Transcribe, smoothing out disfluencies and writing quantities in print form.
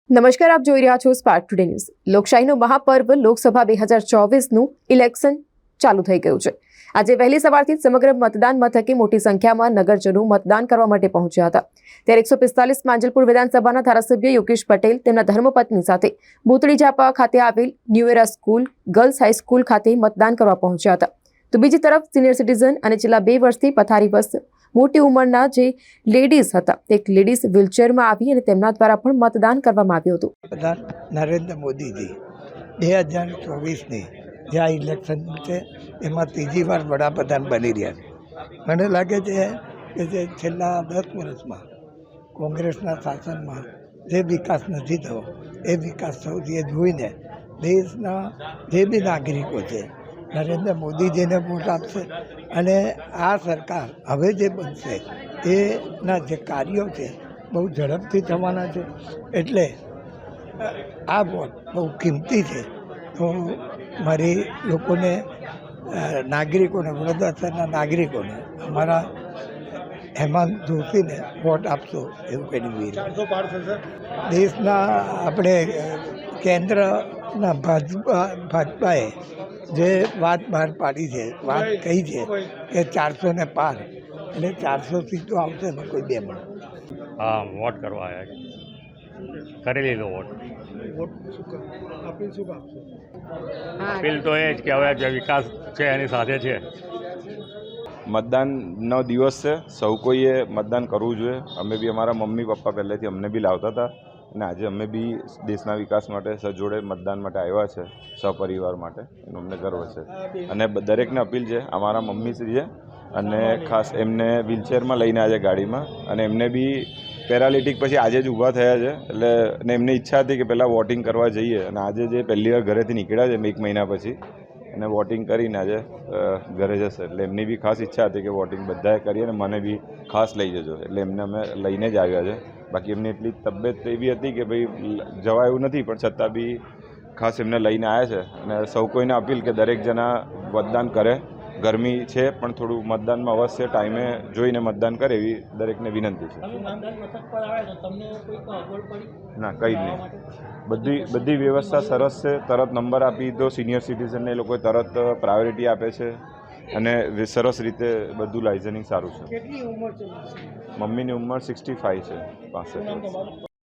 નમસ્કાર, આપ જોઈ રહ્યા છો સ્પાર્ક ટુડે ન્યૂઝ। લોકશાહીનો મહાપર્વ લોકસભા 2024નું ઇલેક્શન ચાલુ થઈ ગયું છે। આજે વહેલી સવારથી સમગ્ર મતદાન મથકે મોટી સંખ્યામાં નગરજનો મતદાન કરવા માટે પહોંચ્યા હતા। ત્યારે 145 માંજલપુર વિધાનસભાના ધારાસભ્ય યોગેશ પટેલ તેમના ધર્મપત્ની સાથે બોતડી ઝાપા ખાતે આવેલ ન્યૂ એરા સ્કૂલ ગર્લ્સ હાઈસ્કૂલ ખાતે મતદાન કરવા પહોંચ્યા હતા। તો બીજી તરફ સિનિયર સિટીઝન અને છેલ્લા 2 વર્ષથી પથારીવશ મોટી ઉંમરના જે લેડીઝ હતા તે લેડીઝ વ્હીલચેરમાં આવી અને તેમના દ્વારા પણ મતદાન કરવામાં આવ્યું હતું। પ્રધાન નરેન્દ્ર મોદીજી 2024ની જે આ ઇલેક્શન છે એમાં ત્રીજી વાર વડાપ્રધાન બની રહ્યા છે। મને લાગે છે કે જે છેલ્લા 10 વર્ષમાં કોંગ્રેસના શાસનમાં જે વિકાસ નથી થયો એ વિકાસ થયો છે એ જોઈને દેશના જે બી નાગરિકો છે નરેન્દ્ર મોદીજીને વોટ આપશે અને આ સરકાર હવે જે બનશે એના જે કાર્યો છે બહુ ઝડપથી થવાના છે। એટલે આ વોટ બહુ કિંમતી છે। તો મારી લોકોને નાગરિકોને વડોદરાના નાગરિકોને અમારા હેમાંત જોશીને વોટ આપશો એવું કહીને વિનંતી। દેશના આપણે કેન્દ્રના ભાજપાએ જે વાત બહાર પાડી છે, વાત કહી છે કે 400 ને પાર, એટલે 400 સીટો આવશે ને કોઈ 2 મળે। हाँ, वोट करवा आया करे लीधो वोट। अपील तो ये कि હવે જે વિકાસ છે એની સાથે છે। મતદાનનો દિવસ છે, સૌ કોઈએ મતદાન કરવું જોઈએ। અમે બી અમારા મમ્મી પપ્પા પહેલેથી અમને બી લાવતા હતા અને આજે અમે બી દેશના વિકાસ માટે સજોડે મતદાન માટે આવ્યા છે, સપરિવાર માટે, એનો અમને ગર્વ છે। અને દરેકને અપીલ છે, અમારા મમ્મી શ્રી છે અને ખાસ એમને વ્હીલચેરમાં લઈને આજે ગાડીમાં, અને એમને બી પેરાલિટિક પછી આજે જ ઊભા થયા છે, એટલે અને એમને ઈચ્છા હતી કે પહેલાં વોટિંગ કરવા જઈએ, અને આજે જે પહેલી વાર ઘરેથી નીકળ્યા છે 1 મહિના પછી, અને વોટિંગ કરીને આજે ઘરે જશે, એટલે એમની બી ખાસ ઈચ્છા હતી કે વોટિંગ બધાએ કરીએ અને મને બી ખાસ લઈ જજો, એટલે એમને અમે લઈને જ આવ્યા છે। બાકી એમની એટલી તબિયત એવી હતી કે ભાઈ જવા એવું નથી, પણ છતાં બી ખાસ એમને લઈને આવ્યા છે। અને સૌ કોઈને અપીલ કે દરેક જણા મતદાન કરે। ગરમી છે પણ થોડું મતદાનમાં અવશ્ય ટાઈમે જોઈને મતદાન કરે એવી દરેકને વિનંતી છે। ના, કંઈ જ નહીં, બધી વ્યવસ્થા સરસ છે। તરત નંબર આપી તો સિનિયર સિટીઝનને એ લોકોએ તરત પ્રાયોરિટી આપે છે અને સરસ રીતે બધું લાઇઝનિંગ સારું છે। મમ્મીની ઉંમર 65 છે, 65 વર્ષ।